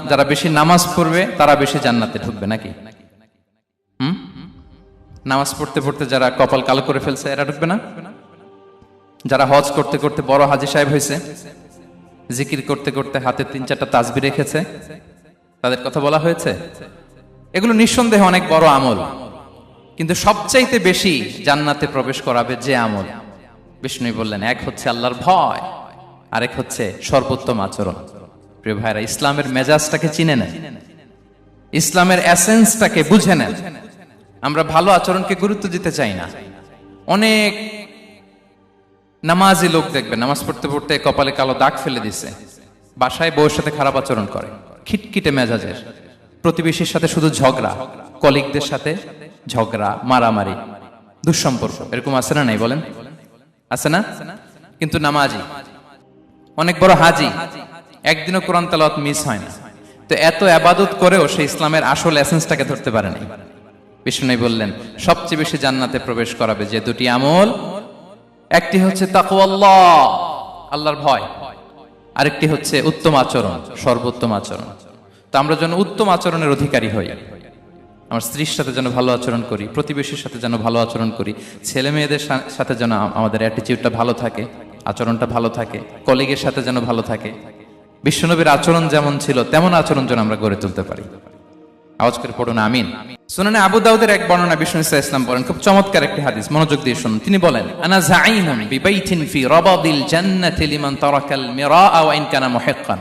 যারা বেশি নামাজ পড়বে তারা বেশি জান্নাতে ঢুকবে নাকি? নামাজ পড়তে পড়তে যারা কপাল কালো করে ফেলছে এরা ঢুকবে না? যারা হজ করতে করতে বড় হাজী সাহেব হয়েছে, জিকির করতে করতে হাতে 3-4টা তাসবিহ রেখেছে, তাদের কথা বলা হয়েছে। এগুলো নিঃসন্দেহে অনেক বড় আমল, কিন্তু সবচাইতে বেশি জান্নাতে প্রবেশ করাবে যে আমল, বিষ্ণু বললেন, এক হচ্ছে আল্লাহর ভয়, আরেক হচ্ছে সর্বোত্তম আচরণ। প্রিয় ভাইরা, ইসলামের মেজাজটাকে চিনে নেন, ইসলামের এসেন্সটাকে বুঝে নেন। আমরা ভালো আচরণকে গুরুত্ব দিতে চাই না। অনেক নামাজি লোক দেখবেন নামাজ পড়তে পড়তে কপালে কালো দাগ ফেলে দিছে, বাসায় বউয়ের সাথে খারাপ আচরণ করে, খিটখিটে মেজাজের, প্রতিবেশীর সাথে শুধু ঝগড়া, কলিগদের সাথে ঝগড়া, মারামারি, দুঃসম্পর্ক, এরকম আছে না নাই বলেন? আছে না? কিন্তু নামাজি, অনেক বড় হাজি, একদিনও কোরআন তেলাওয়াত মিস হয় না। তো এত ইবাদত করেও সে ইসলামের আসল এসেন্সটাকে ধরতে পারে নাই। বিষ্ণু বললেন, সবচেয়ে বেশি জান্নাতে প্রবেশ করাবে যে দুটি আমল, একটি হচ্ছে তাকওয়াল্লাহ, আল্লাহর ভয়, আরেকটি হচ্ছে উত্তম আচরণ, সর্বোত্তম আচরণ। তো আমরা যেন উত্তম আচরণের অধিকারী হই, আমার স্ত্রীর সাথে যেন ভালো আচরণ করি, প্রতিবেশীর সাথে যেন ভালো আচরণ করি, ছেলে মেয়েদের সাথে যেন আমাদের অ্যাটিটিউডটা ভালো থাকে, আচরণটা ভালো থাকে, কলিগের সাথে যেন ভালো থাকে। বিশ্বনবীর আচরণ যেমন ছিল তেমন আচরণ যেন আমরা গড়ে তুলতে পারি। আওয়াজ করে পড়ুন আমিন। সুনানে আবু দাউদের এক বর্ণনা বিষ্ণু ইসা ইসলাম বলেন, খুব চমৎকার একটি হাদিস, মনোযোগ দিয়ে শুনুন। তিনি বলেন, আনা যাঈমুন বিবাইতিন ফি রাবাদিল জান্নাতি লিমান তারাকাল মিরাআ ওয়া ইন কানা মুহিক্কান।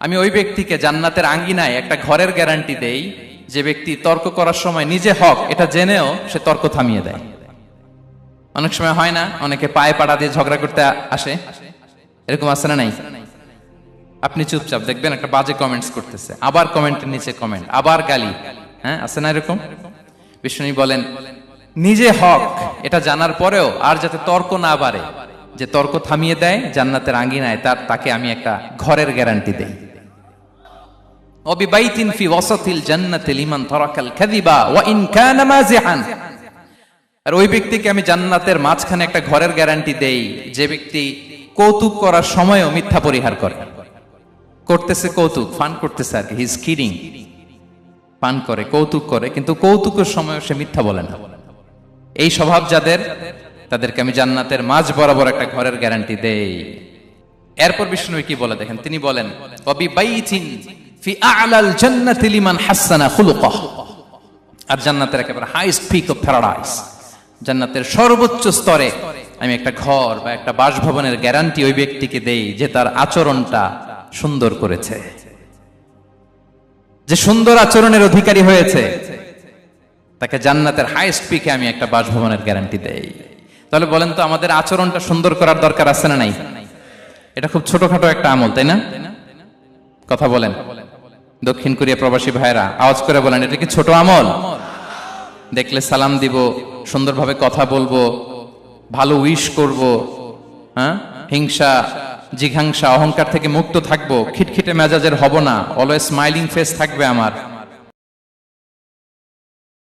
আমি ওই ব্যক্তিকে জান্নাতের আঙ্গিনায় একটা ঘরের গ্যারান্টি দেই যে ব্যক্তি তর্ক করার সময় নিজে হক এটা জেনেও সে তর্ক থামিয়ে দেয়। অনেক সময় হয় না, অনেকে পায়ে পাড়া দিয়ে ঝগড়া করতে আসে, এরকম আছে না নাই? আপনি চুপচাপ দেখবেন একটা বাজে কমেন্টস করতেছে, আবার কমেন্টের নিচে কমেন্ট, আবার গালি, হ্যাঁ আছে না এরকম? বিষ্ণু বলেন, নিজে হক এটা জানার পরেও আর যাতে তর্ক না বাড়ে, যে তর্ক থামিয়ে দেয় জান্নাতের আঙ্গিনায়, তাকে আমি একটা ঘরের গ্যারান্টি দেই। ওয়াবিবাইতিন ফি ওয়াসাতিল জান্নাতি লিমান তারাকাল কাযিবা ওয়া ইন কানা মাযিহান। আর ওই ব্যক্তিকে আমি জান্নাতের মাঝখানে একটা ঘরের গ্যারান্টি দেই যে ব্যক্তি কৌতুক করার সময়ও মিথ্যা পরিহার করে। করতেছে কৌতুক, ফান করতেছে আর কি, হি ইজ কিডিং, ফান করে, কৌতুক করে, কিন্তু কৌতুকের সময় সে মিথ্যা বলে না। এই স্বভাব যাদের, তাদেরকে আমি জান্নাতের মাঝ বরাবর একটা ঘরের গ্যারান্টি দেই। এরপর বিষ্ণু কি বলে দেখেন, তিনি বলেন, ওয়াবিবাইতিন ফি আ'লাল জান্নাতি লিমান হাসানা খুলুকাহ। আর জান্নাতের একেবারে হাইস্ট পিক অফ প্যারাডাইস, জান্নাতের সর্বোচ্চ স্তরে আমি একটা ঘর বা একটা বাসভবনের গ্যারান্টি ওই ব্যক্তিকে দেই যে তার আচরণটা সুন্দর করেছে, যে সুন্দর আচরণের অধিকারী হয়েছে, তাকে জান্নাতের হাইস্ট পিকে আমি একটা বাসভবনের গ্যারান্টি দেই। তাহলে বলেন তো, আমাদের আচরণটা সুন্দর করার দরকার আছে না নাই? এটা খুব ছোটখাটো একটা আমল, তাই না? কথা বলেন, দক্ষিণ কোরিয়া প্রবাসী ভাইরা আওয়াজ করে বলেন, এটা কি ছোট আমল? দেখলে সালাম দিব, সুন্দরভাবে কথা বলবো, ভালো উইশ করব, হ্যাঁ, হিংসা জিঘাংসা অহংকার থেকে মুক্ত থাকবো, খিটখিটে মেজাজের হব না, অলওয়েজ স্মাইলিং ফেস থাকবে আমার,